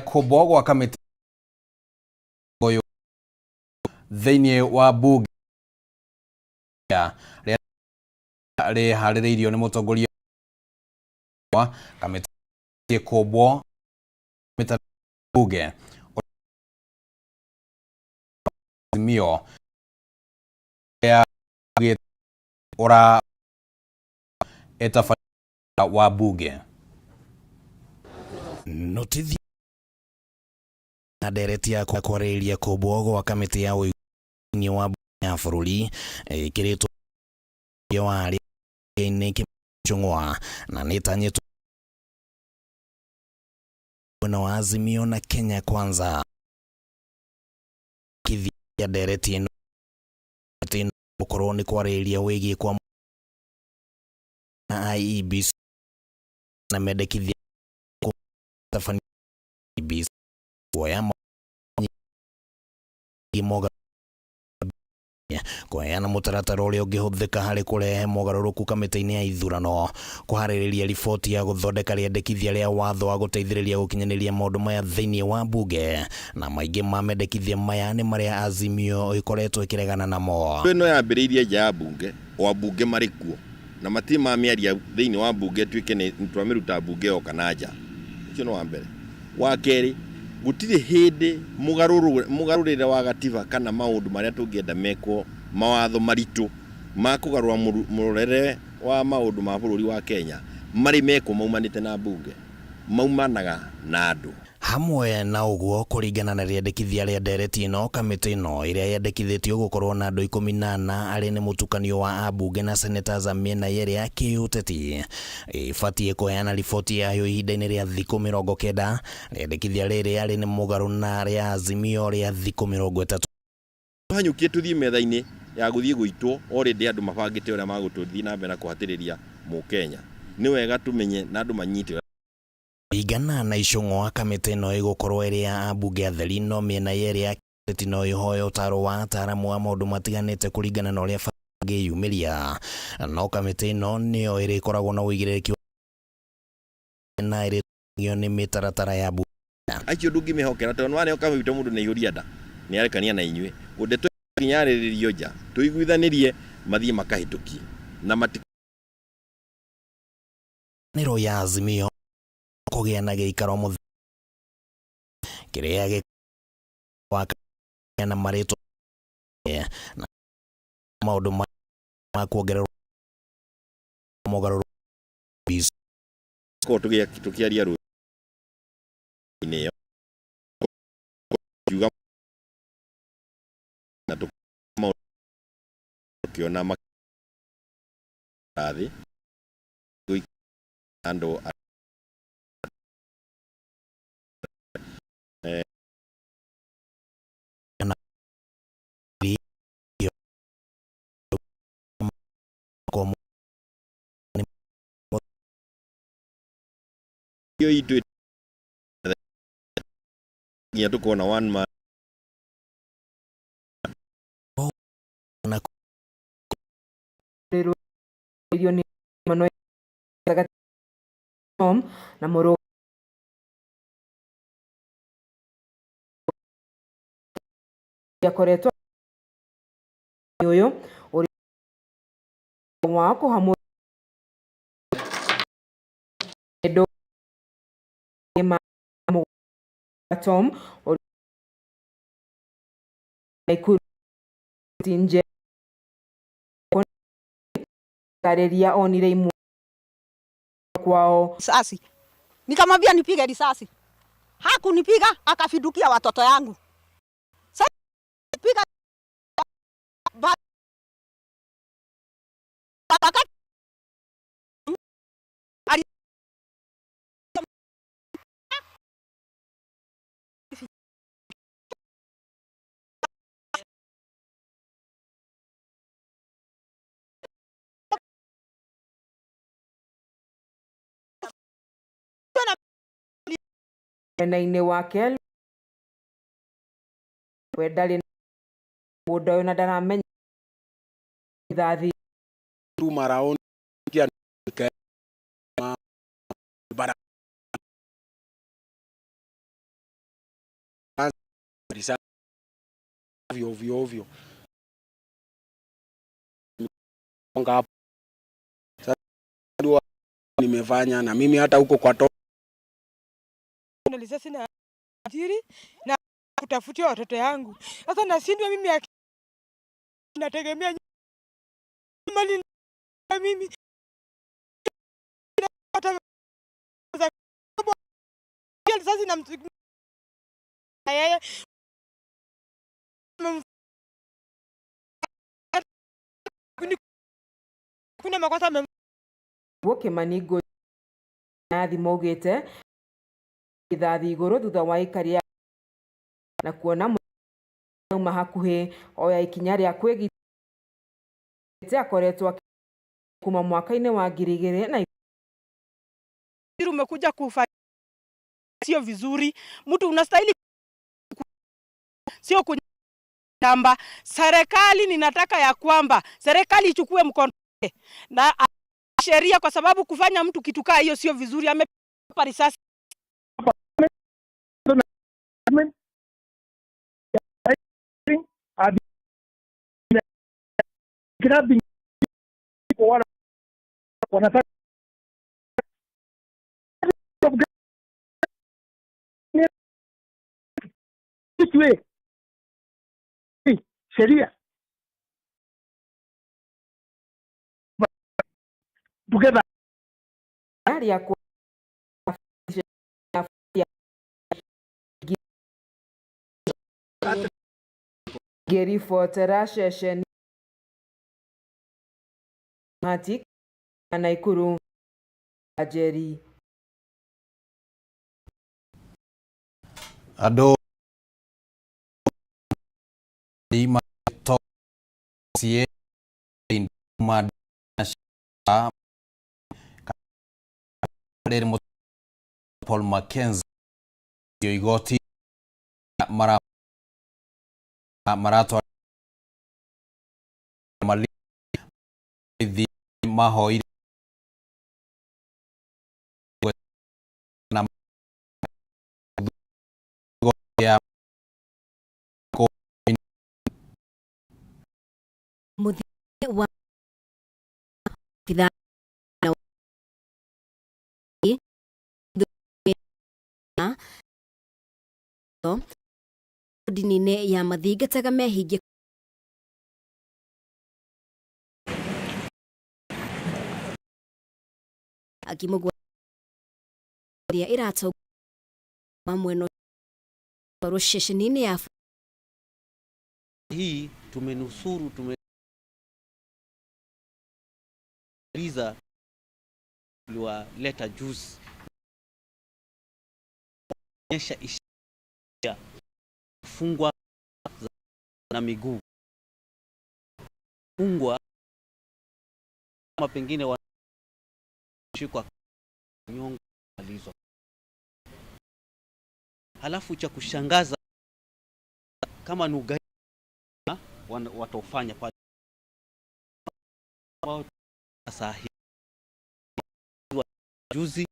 Kubogwa kamiti boyo thĩinĩ wa bunge rĩharĩrĩirio nĩ mũtongoria wa kamiti kubwo bunge mio ya ora etafanya wa bunge notithi na dereti ya kwarĩrĩria kubwo gwa kamiti ya ũiguani wa ya bũrũri ĩkĩrĩtwo wa arĩa-inĩ kĩmũng'wa na nĩtanyĩtwo na wa Azimio na Kenya Kwanza kithia dereti ĩno gũkorwo nĩ kwarĩrĩria wĩgiĩ kwa na IEBC na mendekithia tafani IEBC kuoya kuheana mũtaratara ũrĩa ũngĩhũthĩka harĩ kũrehe mogarũrũku kamĩtĩ-inĩ ya ithurano, kũharĩrĩria riboti ya gũthondeka rĩendekithia rĩa watho wa gũteithĩrĩria gũkinyanĩria maũndũ maya thĩinĩ wa bunge, na maingĩ ma mendekithia maya nĩ marĩa Azimio ĩkoretwo ĩkĩregana namo. Ĩno yambĩrĩirie nja ya bunge, o bunge marĩ kuo na matirĩ mamĩaria thĩinĩ wa bunge tuĩke nĩ twamĩruta bunge o kana nja. Ũcio nĩ wa mbere. Wa kerĩ, gũtirĩ hĩndĩ mũgarũrĩre wa gatiba kana maũndũ marĩa tũngĩenda mekwo mawatho maritũ ma kũgarũra mũrorere wa maũndũ ma bũrũri wa Kenya marĩ mekwo maumanĩte na bunge, maumanaga na andũ. Hamwe na ũguo kũringana na rĩendekithia rĩa dereti ĩno, kamĩtĩ ĩno ĩrĩa yendekithĩtio gũkorwo na andũ 14 arĩ nĩ mũtukanio wa ambunge na senators a mĩena yerĩ ya kĩũteti ĩbatiĩ kũheana riboti yayo ihinda-inĩ rĩa thikũ 90. Rĩendekithia rĩrĩ arĩ nĩ mũgarũ na rĩa Azimio rĩa thikũ 30. Hanyũkie tũthiĩ metha-inĩ ya gũthiĩ gwitũ already andũ mabangĩte ũrĩa magũtũthiĩ na mbere na kũhatĩrĩria mũkenya. Nĩ wega tũmenye na andũ manyite igana na icũng'wa kamĩtĩ ĩno ĩgũkorwo ĩrĩ ya ambunge atheri, no mĩena yerĩ ya kĩũteti no ĩhoe ũtaaro wa ataaramu wa maũndũ matiganĩte kũringana na ũrĩa bangĩyumĩria. No kamĩtĩ ĩno nĩyo ĩrĩkoragwo na ũigĩrĩrĩki na ĩrĩtũmagio nĩ mĩtaratara ya bunge. Acio ndũngĩmĩhokera tondũ nĩwaneo kamĩruta mũndũ nĩ ihũria nda nĩ arekania na inyuĩ ũndeto kinyarĩrĩrio nja tũiguithanĩrie mathiĩ makahĩtũkie na nĩro ya Azimio kũgĩa na gĩikaro mũthenya kĩrĩa gĩkwana marĩtwa na maũndũ ma kuongererwo mogarũrũku tũkĩaria rũĩ-inĩ kiuga na tũkĩona makarathi andũ hiyo itu ya tuko na one man na Mohoro yakoretwo yoyo uri wako hamwe edo ma Tom or ikuru tinje kareria onire imu kwao risasi. Nikamwambia nipige risasi. Hakunipiga, akafidukia watoto yangu. Sasa piga mwena-inĩ wake we ndarĩ mũndũ ũyũ na ndaramenya ithathi maraoni ovyo ovyo. Hapo sasa nimefanya na mimi hata huko kwa sina ajiri na kutafutia watoto yangu. Sasa nashindwa mimi nategemea mali na mimi sasa na mtu yeye kuna makosa woke manigo na thimogete ithathi iguru thutha wa ikaria na kuona uma hakuhi oya ikinya ria kwigite akoretwo kuma mwaka-ini wa 2000 na umekuja kufanya sio vizuri. Mtu unastahili sio kunyamba. Serikali ninataka ya kwamba serikali ichukue mkono na sheria, kwa sababu kufanya mtu kitu kaa hiyo sio vizuri. Amepa risasi sheria together ya Geri Fotera sheshen Matik Naikuru Ajeri Ado Lima Tosie Madina Paul Mackenzie igoti marato mali mahoi na ya mudhi wa kidha dinine ya mathiga taga mehinge akimugwa ya irato mamweno parosheshenine ya hii tumenusuru tumeliza liwa leta juice nyesha ishia fungwa na miguu fungwa kama pengine wanashikwa nyongo alizo. Halafu cha kushangaza kama ni ugaidi watofanya pale sahihi juzi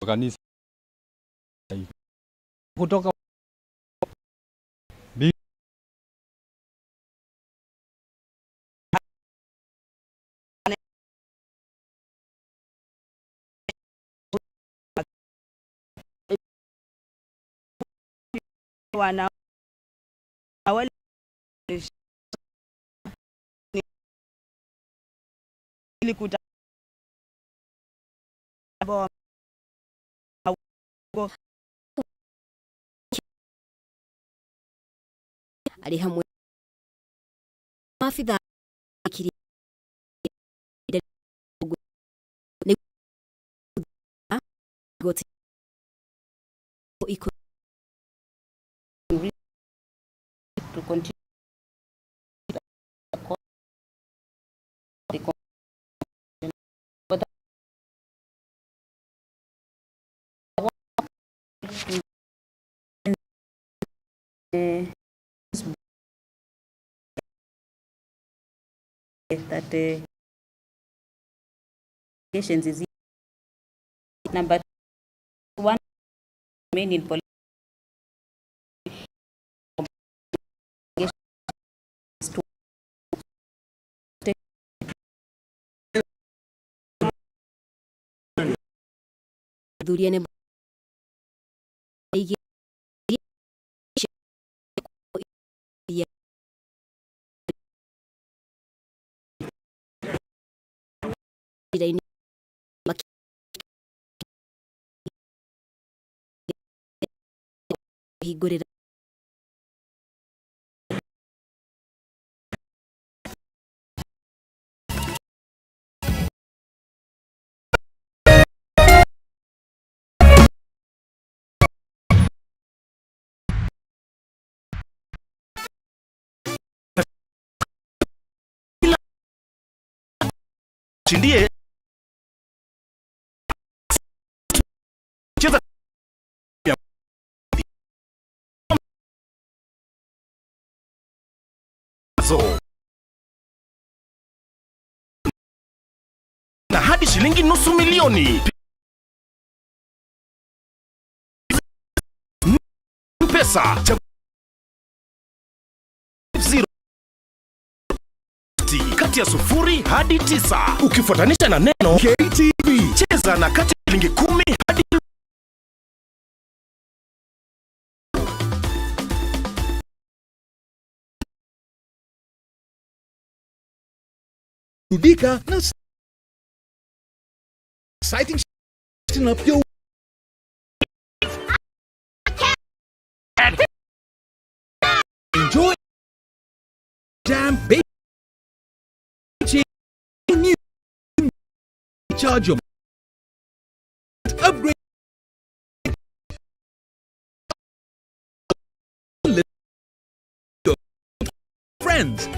kanisa kutoka wana wale ili kuta alihamwe mafidha kiri goti that patients is number one main in police Duriane higurira Chindie cheza na hadi shilingi nusu milioni. Pesa kati ya 0 hadi 9 ukifuatanisha na neno KTV. Cheza na kati ya shilingi 10 hadi Udika na exciting up your enjoy jam baby new charge your upgrade friends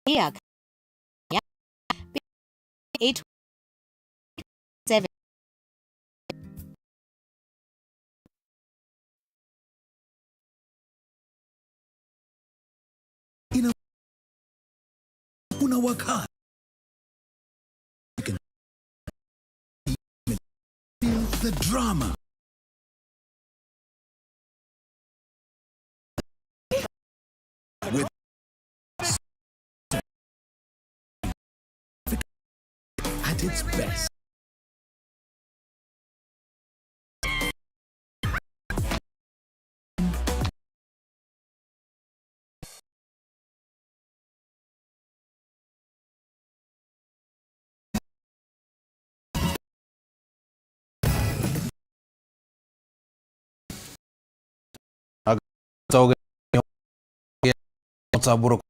Yeah. 8 7 una waka you can feel the drama with at its best. Mutamburuko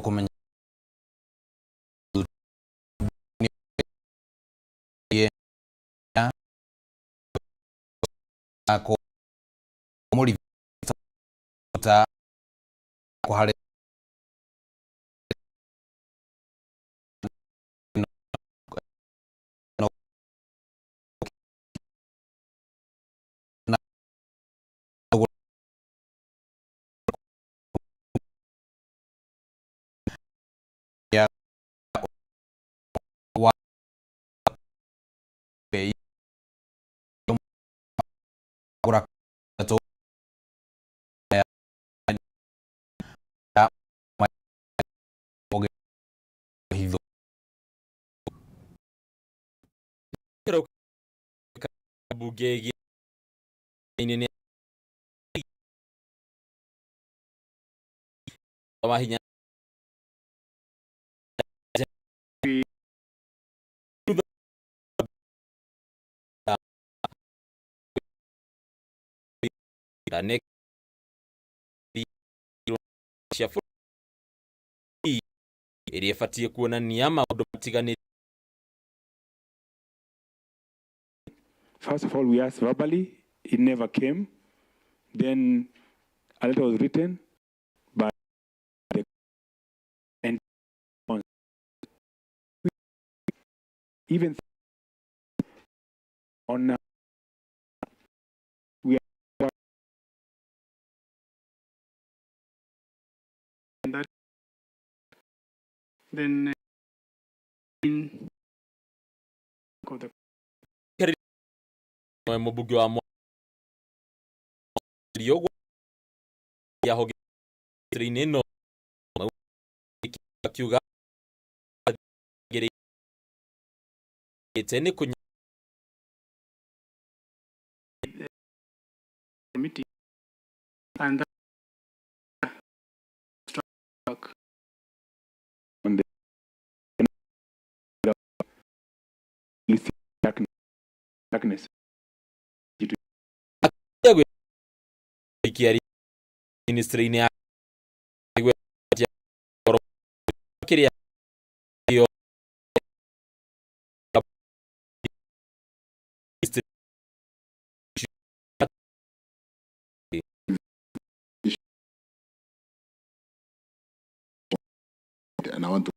kumenya ako muri ta kuhare ya wa be ura to ya oge hizo bugegi ini wahinya Ane cia bũrũri ĩrĩa ĩbatiĩ kuonania maũndũ matiganĩte. First of all, we asked verbally, it never came. Then a letter was written, but and even on we are that then in the Mũmbunge wa Mohoro yahogeire ino akiuga nĩ kũnya committee and on the darkness. Ministry-inĩ ya and I want to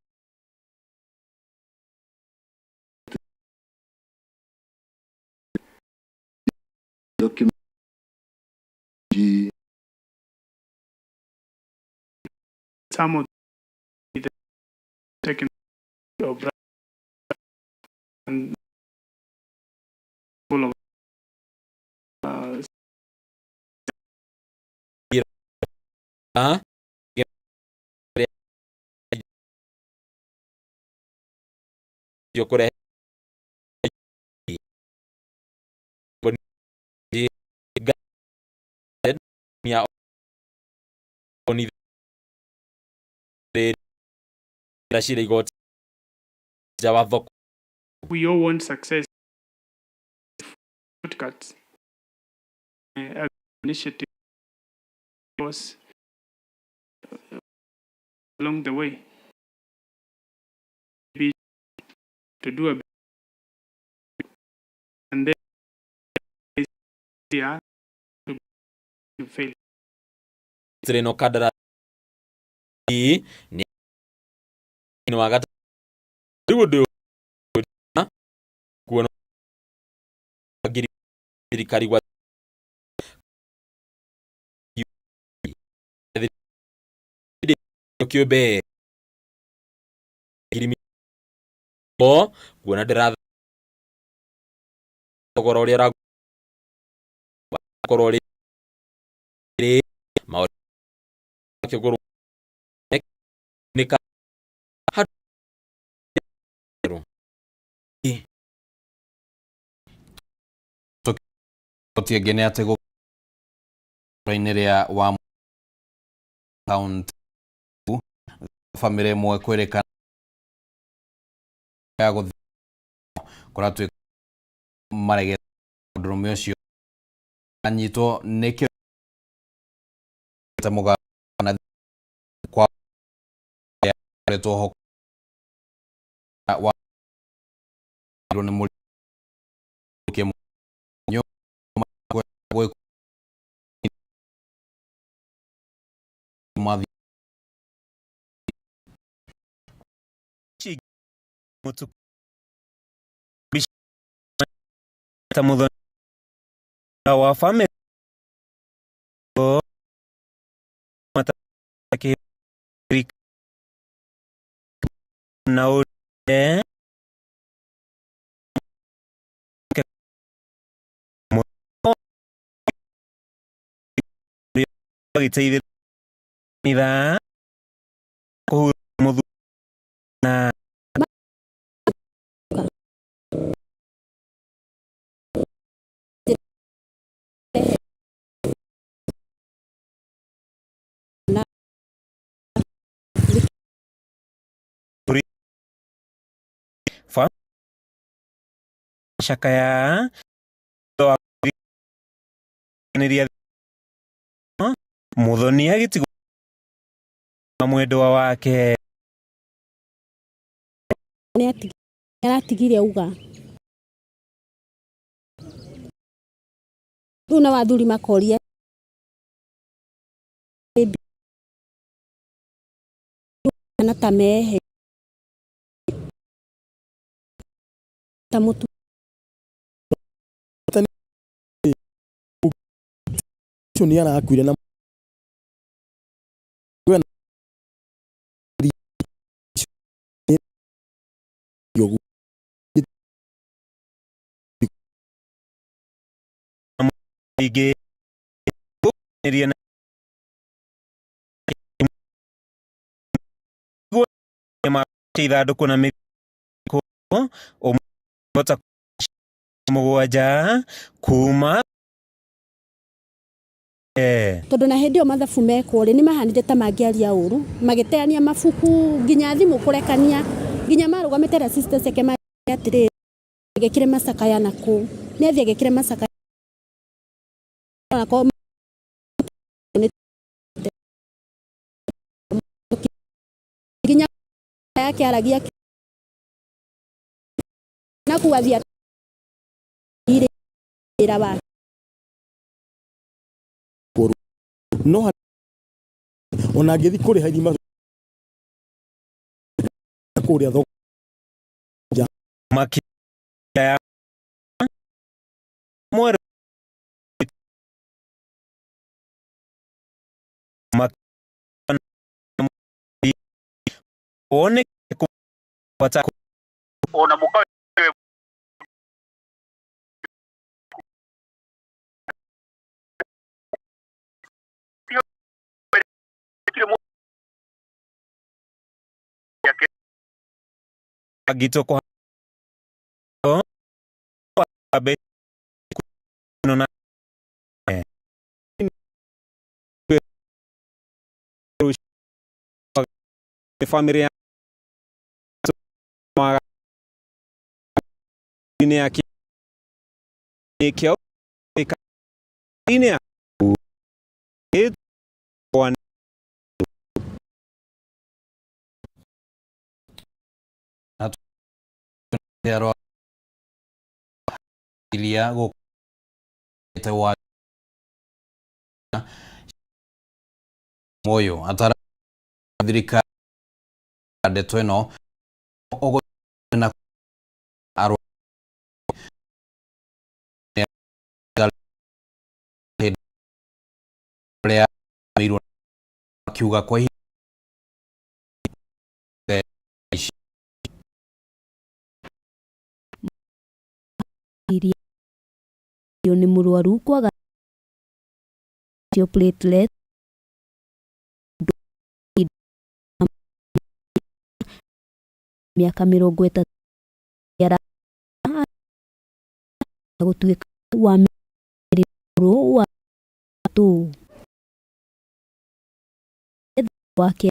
document some of the taken of and full of kũrehe we all want success. Shortcuts. Initiative was along the way. Be to do a and then yeah to fail. Treno kadara ni wagat rudo kuona agiri dirikari wa kyobe girimi o kuona dera togoro rera korore ma kigoro nika totiegene atego raineria wa count family mwe kwereka ya go koratwe marege ndrume ucio anyito nekyo tamuga na kwa ya toho wa rone mo ke nyo kwa madhi mutu tamudo wa family mata ke now itaidir nida ko modu na fa shakaya Muthoni agitigo mwendwa wake Nĩ aratigire uga rĩu na wathuri makoria na tamehe tamutu ni arakuire na ige eriana ma ithanduku na miko omota mugwanja kuma tondu na hindi o mathabu mekwo ri ni mahanire ta mangiaria uru magiteania mabuku nginya thimu kurekania nginya marugamite resistance seke ma atire gekire masaka ya naku ni athie gekire masaka nako nginya yake aragia na kuathia ira ba no ona ngithi kuri hairima kuria thoko makia mwero one kupata ona muka agito kwa abe nona familia ma ini yake ikio ini ya one atero ilia go tewa moyo atara dirika adetweno ogo na aro plea miru kiuga kwa yo ni murwaru kwaga yo platelet miaka 30 yara gutuika wa miru wa tu wake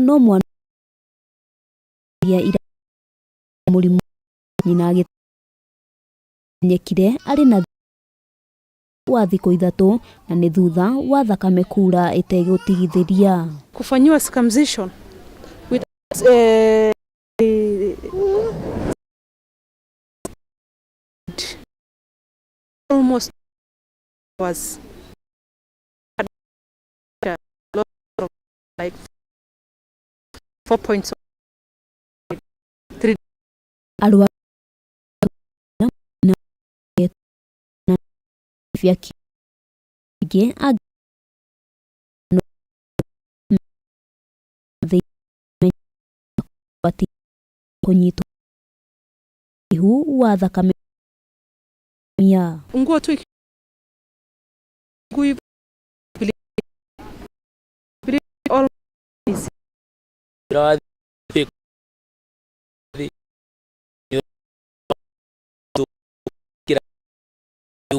no mwana ya ira murimu nyina nyekire ari na wa thiko ithatu na ni thutha wa thakame kura itegutigithiria kufanyiwa circumcision with almost was like 4 points 3 alwa na vyaki ge ag no the pati konyito ihu wa thakame ya nguo tu ngui all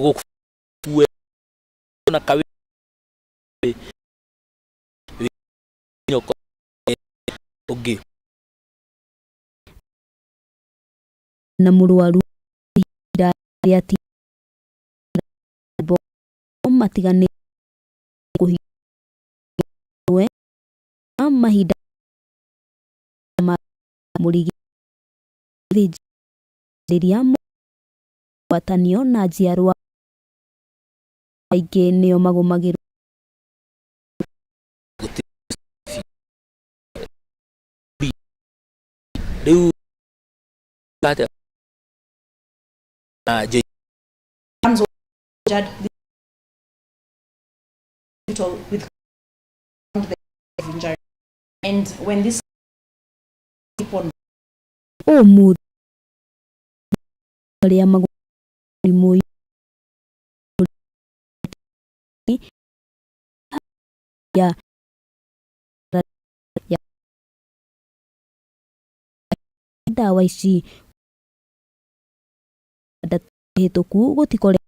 gukue na kawe oge na mũrwaru ati matigane kuhiwe mahinda mũrigi rĩrĩa watanio na njiarwa aingĩ nĩo magũmagĩrwo rĩu with injury, and when this keep on dawa ici hĩtũku gũtikore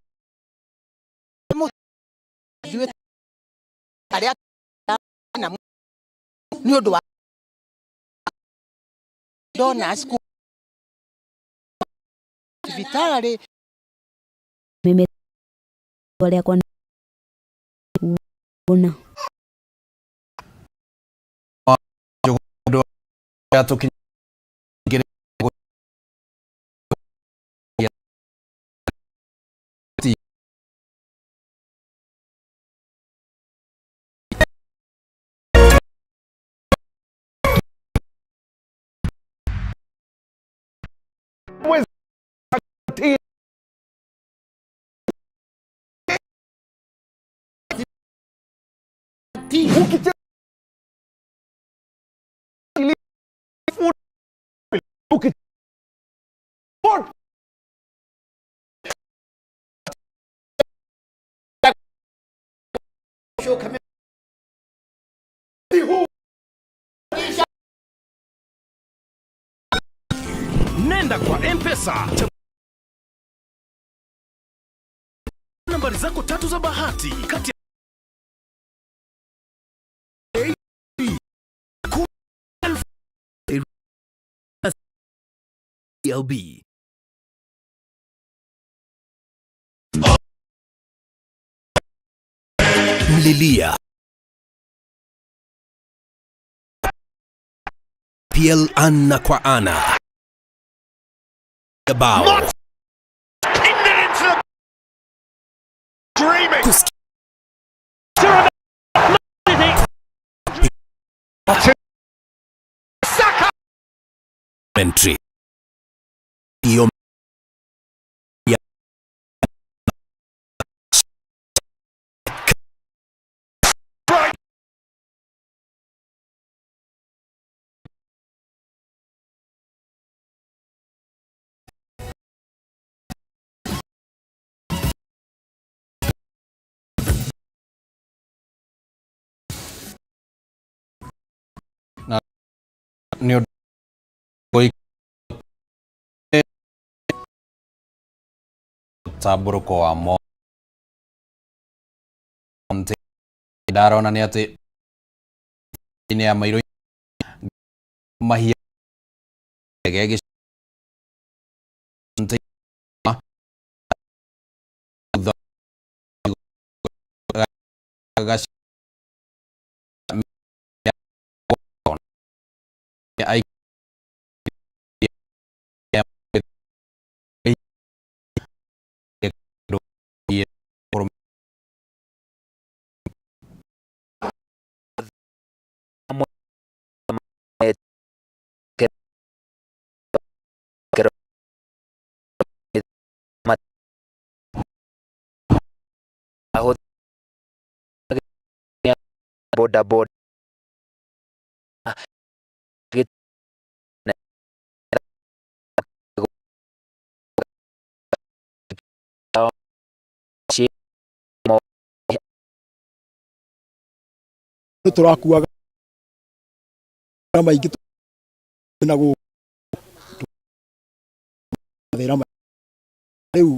ni ũndũ wa dona school thibitarĩ meme wale kwa bona Nenda kwa M-Pesa, nambari zako 3 za bahati kati LB. Mlilia PL ana kwa ana about dreaming Saka entry yo New Mutamburuko wa Mohoro ndarona nĩ atĩ nĩ ya mairo mahia gege boda boda turakuaga maingĩ na gũ thĩra rĩu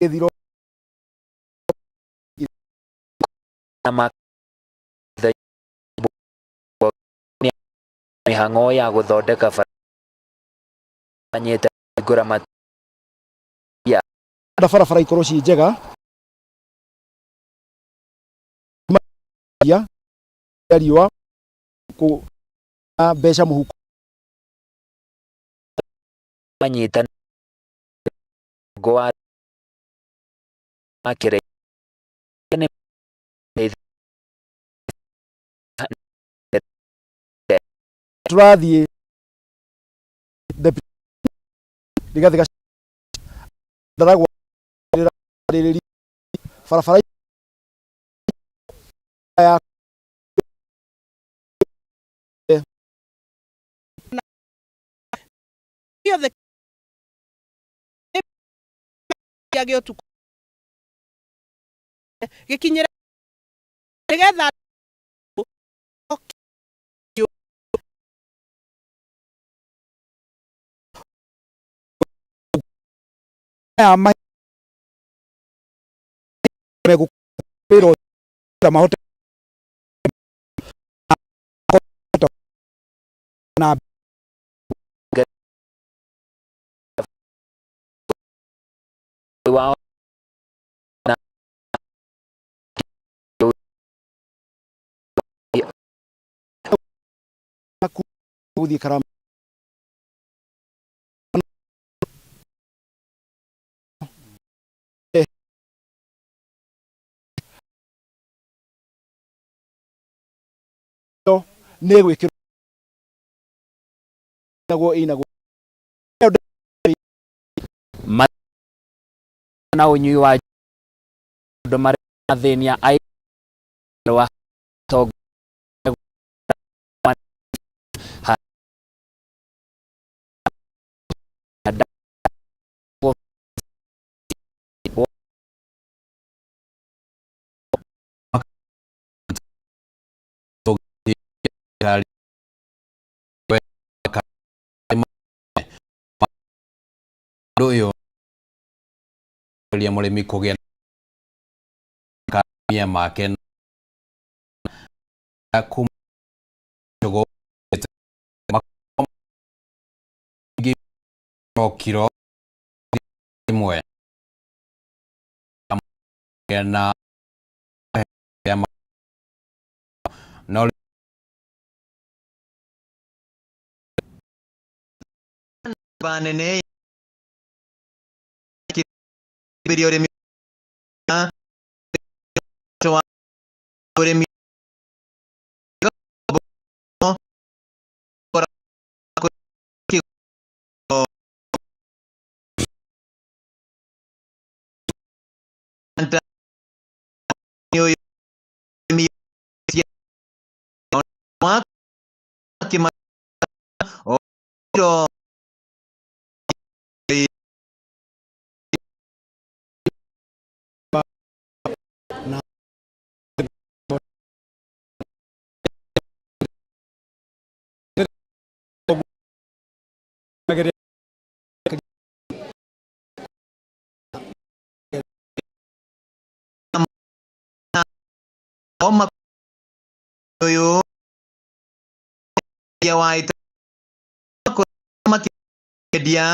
githiro mihango ya guthondeka banyite ngura matia barabara ikorwo ci njega ya riwa ku mbeca muhuko banyita goa makire turathie rigathika ndaragwa barabara ya the yagio tu gikinyira nigetha ya mai pero mahote na wow kuthi karam nä gwä kä rwo inagwo na unyui wa ndo mari athĩnia ai wa tog uyu murimi kugia kamia make akumogo kiro imwe na no banene video de mi Oma yo ya waita ko maki dia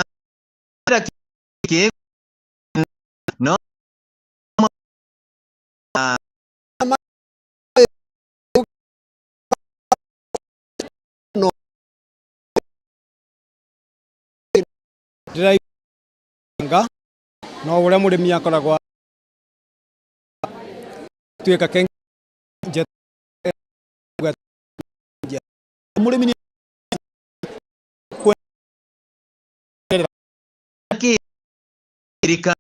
ke no no ndirainga no uria murimi akoragwa tuika ken murimi Erika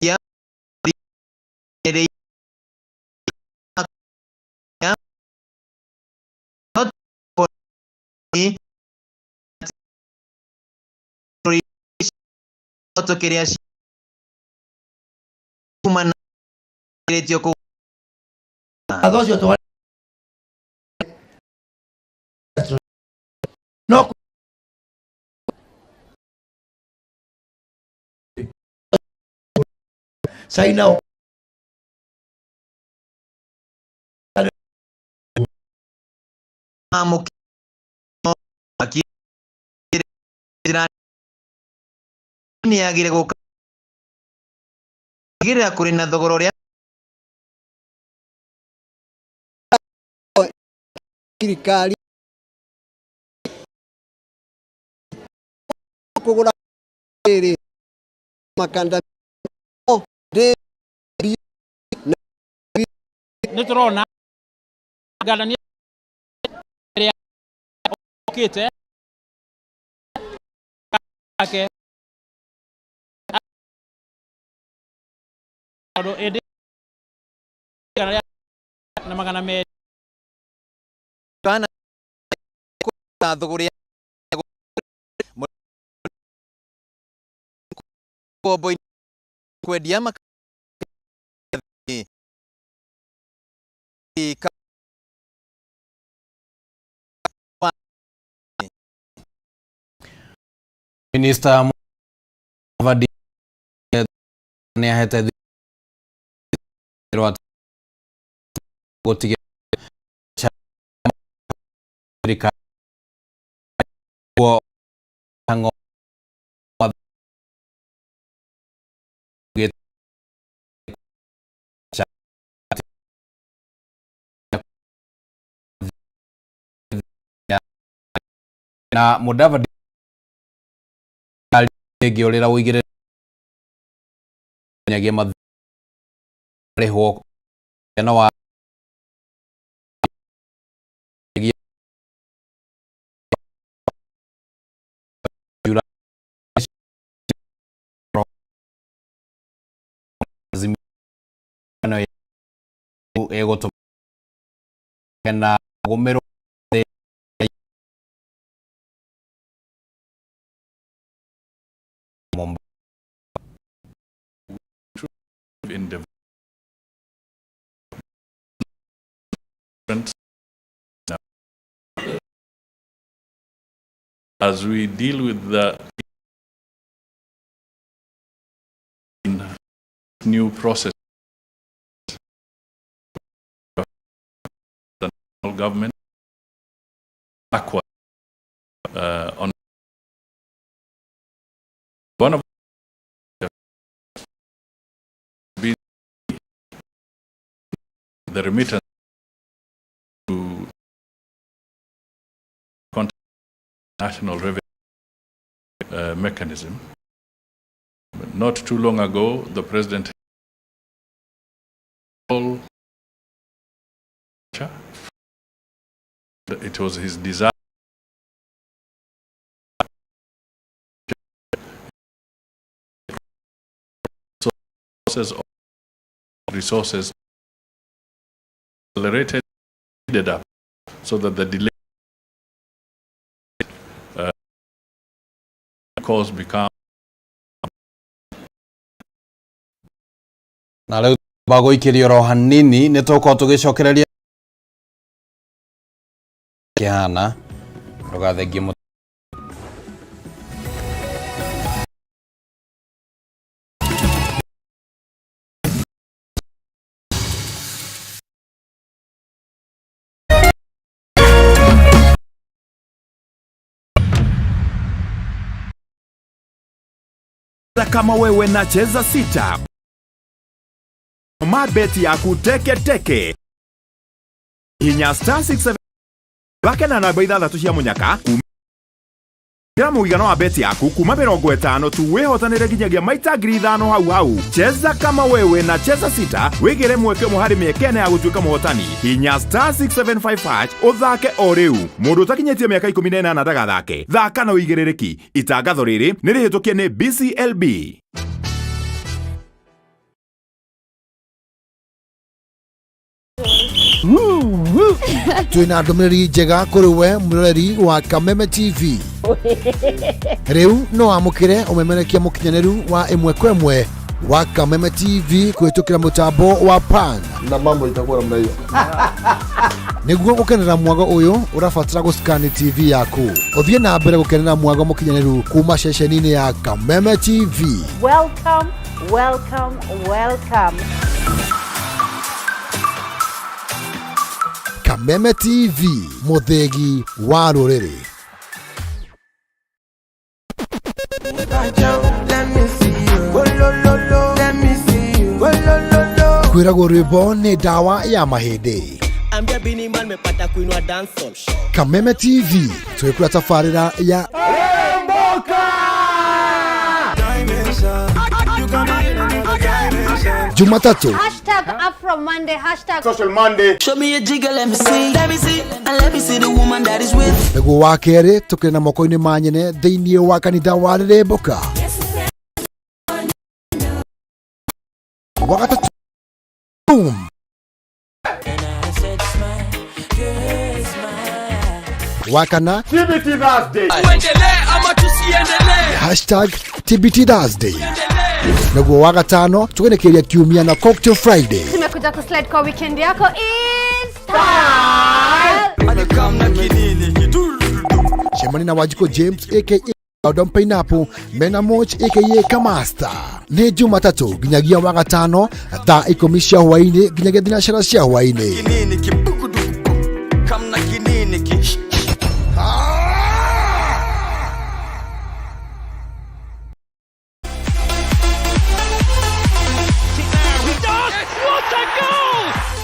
ya ya not for me to quería humana derecho a dos yo no Saina ni agire guka gira kuri na thogoro ria thirikari kugura riri makanda niturona gadania okite ake ado ede na magana me kana thogoro boy kwedia Minister Mavadi ne ahete rwat gotige Amerika wo hango na Mudavadi geolera wigire nyage mareho yana wa ego to kana gomero in the as we deal with the new process the national government backward on one of the remittance to national revenue mechanism. But not too long ago, the president it was his desire of resources accelerated up so that the delay cause become na leo bago ikirio ro hanini nitoko tugicokereria kiana rogathengie kama wewe na cheza sita mabeti ya kuteke teke hinya star 67 wake na namba ithathatũ cia munyaka gira mũigana wa beti yaku kuma 50 tu wihotanire nginyagia maita 5,000 hau cheza kama wewe na cheza sita wigire mweke muhari miekene ya gutuika muhotani hinya star 675 uthake o riu mundu utakinyetie miaka 18 ndagathake thaka na uigiririki itangatho riri nirihitukie ni BCLB. Twina ndumiriri njega kuri we murori wa Kameme TV. Riu no amukire umemerekia mukinyaneru wa imwe kwa imwe wa Kameme TV kuhitukira mutambo wa pan na mambo itakuwa namna hiyo. Niguo gukenera mwago uyu urafatira guscan TV yaku uthie na mbere gukenera mwago mukinyaneru kuma ceceni-ini ya Kameme TV. Welcome Welcome, welcome. Kameme TV, muthegi wa ruriri. Kwiragwo rwimbo ni dawa ya mahindi. Kameme TV twikura tafarira ya Jumatatu #AfroMonday Social Monday. Show me a jigger, let me see and let me see the woman that is with. Niguo wa keri tukiri na moko-ini manyene thiini wa kanitha wa Riremboka. Wakati wakana TBT Thursday. #TBT Thursday. Niguo wa gatano tugenekeria kiumia na Cocktail Friday. Tumekuja kuslide kwa weekend yako in style. Shemani na Wajiko James aka Odom Pineapple, Mena Moch aka Kamasta. Ni Jumatatu ginyagia wa gatano thaa 10 cia hwaini ginyagia thinacara cia hwaini.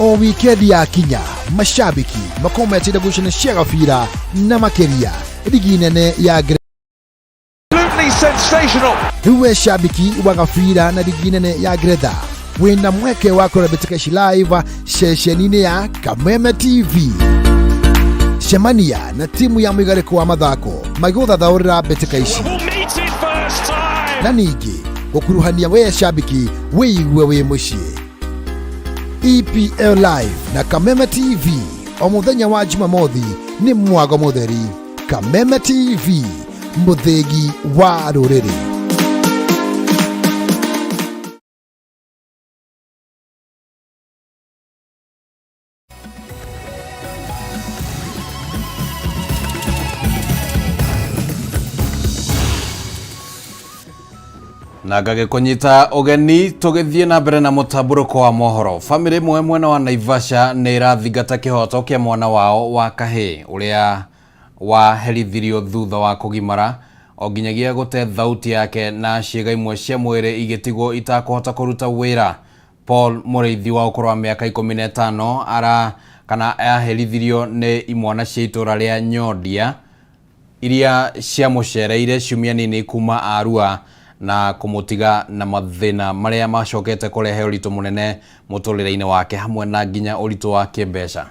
O weekend ya kinya mashabiki makomete da gushana cia fira na makeria ligi nene ya Absolutely sensational. Uwe shabiki wa gafira na ligi nene ya Greda wenda mweke wako Rebetikeshi live sheshenine ya Kameme TV. Shemania na timu ya mwigareko wa mathako magutha thaurira Betikeshi na ningi gukuruhania we shabiki wiigwe wi mucii. EPL Live na Kameme TV o muthenya wa Jumamothi ni mwago mutheri. Kameme TV, muthegi wa ruriri. na gagikunyita ugeni tugithie na mbere na mutamburuko wa mohoro. Family mwena wa Naivasha ni irathingata kihoto kia mwana wao wa kahi uria wa herithirio thutha wa kugimara o ginyagia gute thauti yake na ciega imwe cia mwiri igitigwo itakuhota kuruta wira. Paul Mureithi wa ukuru wa miaka 15 ara kana aherithirio ni imwana cia itura ria Nyodia iria cia mucereire ciumia nini kuma Arua na kumutiga na mathina maria macokete kurehe uritu munene mutulire-ini wake hamwe na nginya uritu wa kimbeca.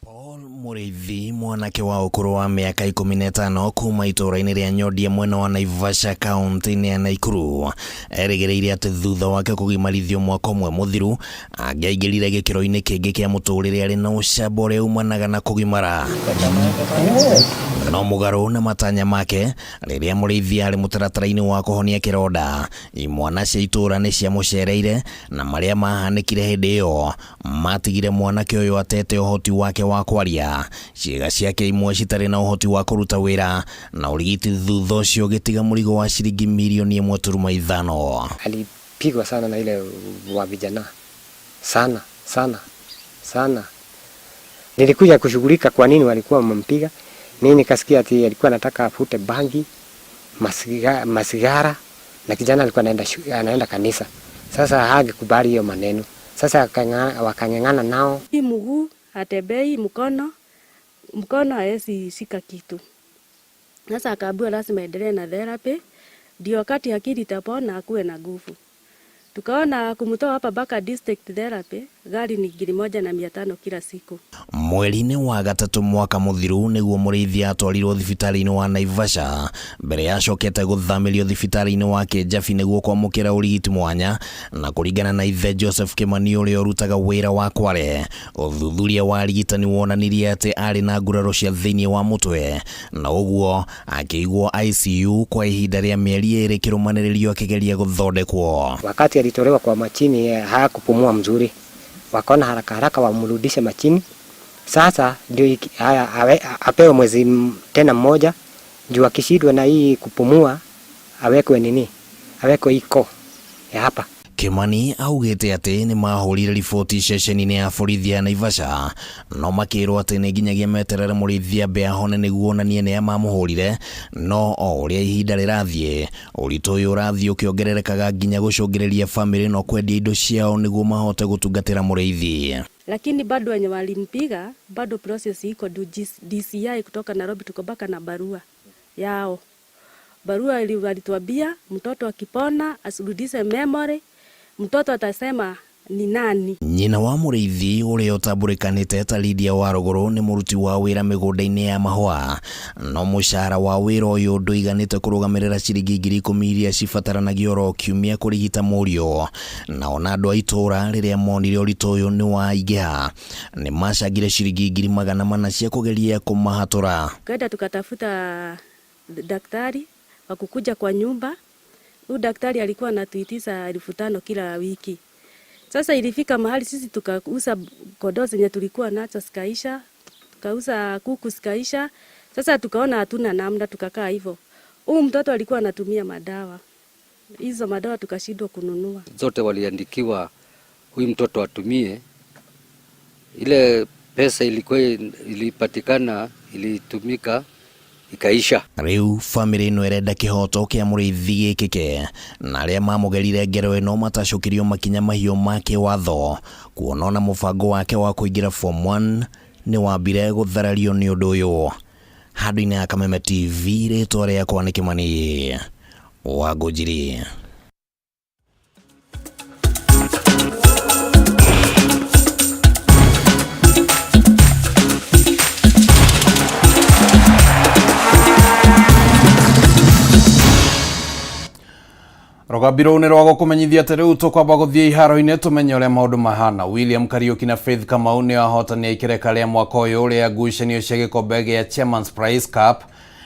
Paul Mureithi mwanake wa ukuru wa miaka 15 kuma itura-ini ria Nyodia mwena wa Naivasha kaunti-ini ya Nakuru erigereire ati thutha wake kugimarithio mwaka umwe muthiru angiaingirire gikiro-ini kingi kia muturire ari na ucamba uria umanaga na kugimara. No mugaru na matanya make riria Mureithi ari mutaratara-ini wa kuhonia kironda imwana cia itura ni cia mucereire na maria mahanikire hindi iyo matigire mwanake uyu atete uhoti wake wa kwaria ciega ciake imwe citari na uhoti wa kuruta wira na urigiti thutha ucio gitiga murigo wa ciringi milioni 1.5. Alipigwa sana na ile wa vijana sana sana sana. Nilikuja kushughulika kwa nini walikuwa wamempiga. Mimi nikasikia ati alikuwa anataka afute bangi, masigara na kijana alikuwa anaenda kanisa. Sasa hangekubali hiyo maneno. Sasa wakang'ang'ana nao. Hii mguu atembei, mkono haezi shika kitu. Sasa akaambiwa lazima endelee na therapy ndio wakati akili itapona akuwe na nguvu. Tukaona kumtoa hapa mpaka district therapy gari ni 1,500 kila siku. Mweri-ini wa gatatu mwaka muthiru niguo Mureithi atwarirwo thibitari-ini wa Naivasha mbere ya acokete guthamirio thibitari-ini wa Kijabi niguo kwamukira urigiti mwanya na kuringana na ithe Joseph Kimani uria urutaga wira wa kware. Uthuthuria wa rigitani wonanirie ati ari na nguraro cia thiini wa mutwe na uguo akigwo ICU kwa ihinda ria mieri 2 kirumaniririo akigeria guthondekwo. Wakati alitolewa kwa machini hakupumua mzuri. Wakaona haraka haraka wamrudishe machini. Sasa ndio apewe mwezi tena mmoja ndio akishindwa na hii kupumua awekwe nini? Awekwe iko. ya hapa. Kimani augite ati ni mahurire riboti ceceni-ini ya borithi ya Naivasha no makirwo ati ni nginyagia meterere murithia mbea hone niguo onanie ni mamuhurire, no o uria ihinda rirathie uritu uyu urathie ukiongererekaga nginya gucungiriria family no kwendia indo ciao niguo mahote gutungatira murithi. Lakini bado wenye walimpiga bado process iko DCI kutoka Nairobi tuko baka na barua yao. Barua ili walituambia mtoto akipona asirudishe memory, mtoto atasema ni nani. Nyina wa murithi uria utambulikanite ta Lydia Waruguru ni muruti wa wira migunda-ini ya mahua, no mushara wa wira uyu nduiganite kurugamirira ciringi 10,000 iria cibataranagia oro kiumia kurigita murio, na ona andu a itura riria monire uritu uyu ni waingiha ni macangire ciringi 400,000 cia kugeria kumahatura. Kaenda tukatafuta daktari wa kukuja kwa nyumba. Huyu daktari alikuwa anatuitisha 5,000 kila wiki. Sasa ilifika mahali sisi tukauza kondoo zenye tulikuwa nazo zikaisha, tukauza kuku zikaisha. Sasa tukaona hatuna namna, tukakaa hivyo. Huyu mtoto alikuwa anatumia madawa. Hizo madawa tukashindwa kununua. Zote waliandikiwa huyu mtoto atumie. Ile pesa ilikuwa ilipatikana ilitumika ikaisha. Riu family no erenda kihoto kia murithi gikike na aria mamugerire ngero ino matacukirio makinya mahio make watho kuonona mubango wake wa kuingira form 1 ni wambire gutharario ni undu uyu. Handu-ini ya Kameme TV ritwa riakwa ni Kimani Wangujiri. Rogabiro ni rwago kumenyithia ati riu tukwamba guthie iharo-ini tumenye uria maundu mahana. William Kariuki na Faith Kamau ni ahotani ikireka ria mwaka uyu uria ngucanio cia gikombe gia Chairman's Prize Cup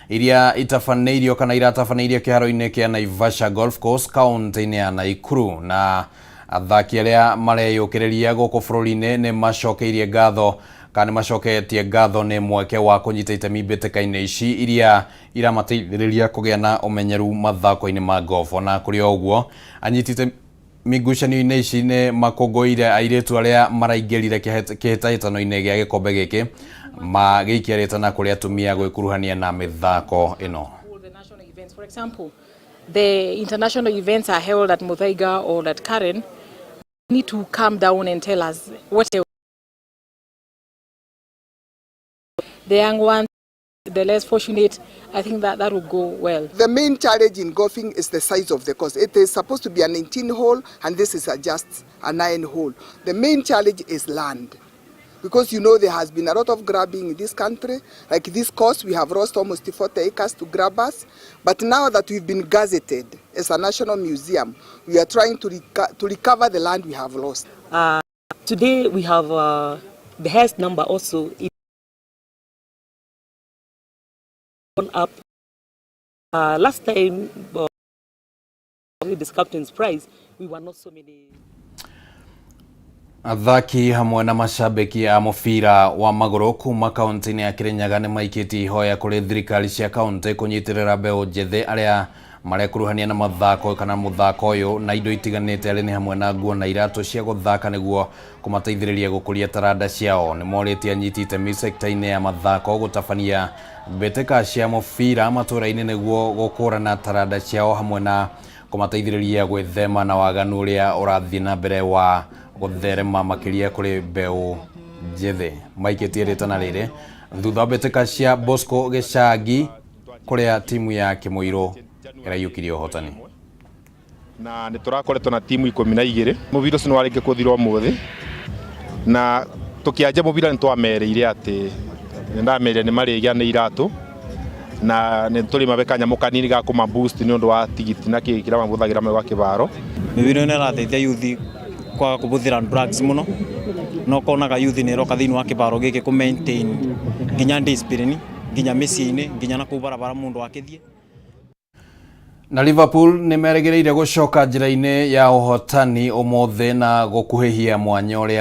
iria itafaneirio kana iratafaneirio kiharo-ini kia Naivasha Golf Course kaunti-ini ya Nakuru, na athaki aria mareyukiriria guku bururi-ini ni macokeirie ngatho kana macoketie ngatho ni mweke wa kunyita itemi mbitĩka-inĩ ici iria iramateithĩrĩria kũgĩa na ũmenyeru mathako-inĩ ma golf. Na kũrĩ ũguo anyitĩte migucanio-inĩ ici nĩ makũngũĩire airĩtu arĩa maraingĩrire kĩhĩtahĩtano-inĩ gĩa gĩkombe gĩkĩ magĩikia na kũrĩ atumia gwĩkuruhania na mĩthako ĩno. For example, the international events are held at Muthaiga or at Karen. We need to calm down and tell us what the young ones, the less fortunate. I think that will go well. The main challenge in golfing is the size of the course. It is supposed to be a 19-hole and this is just a 9-hole. The main challenge is land. Because you know there has been a lot of grabbing in this country. Like this course, we have lost almost 40 acres to grabbers. But now that we've been gazetted as a national museum, we are trying to recover the land we have lost. Today we have the highest number also up. Last time with this captain's prize, we were not so many. Athaki hamwe na mashabiki a mubira wa maguru kuma kaunti-ini ya Kirinyaga ni maikitie ihoya kuri thirikari cia kaunti kunyitirira mbeu njethi aria marekuruhania na mathako kana muthako uyu na indo itiganite ari ni hamwe na nguo na iratu cia guthaka niguo kumateithiriria gukuria taranda ciao. Ni moritie anyiti itemi sector-ini ya mathako gutabania mbĩtĩka cia mubira matura-ini niguo gukurana taranda ciao hamwe na kumateithiriria gwĩthema na waganu uria urathie na mbere wa gutherema makiria kuri mbeu njethi. Maikitie ritana riri thutha mbĩtĩka cia Bosco Gichangi kuria timu ya Kĩmũirũ ĩraiyũkirie ũhotani. Na nĩ tũrakoretwo na timu 12 mũbira ũcio nĩ warĩkia kũthirwo mũthĩ, na tũkĩanja mũbira nĩ twamereire atĩ ndamereire nĩ marĩgĩa nĩ iratũ na nĩ tũrĩ mabekanya mũkanini ga kuma boost nĩ ũndũ wa tigiti na kĩrĩa mahũthagĩra me gwa kĩbaro. Mĩbira ĩno ĩrateithia youth kwa kũbũthĩra drugs mũno, no konaga youth nĩ roka thĩinĩ wa kĩbaro gĩkĩ ku maintain nginya discipline nginya mĩciĩ-inĩ nginya na kũu barabara mũndũ akĩthiĩ. Na Liverpool ni meregereire gucoka njira-ini ya uhotani umuthi na gukuhihia mwanya uria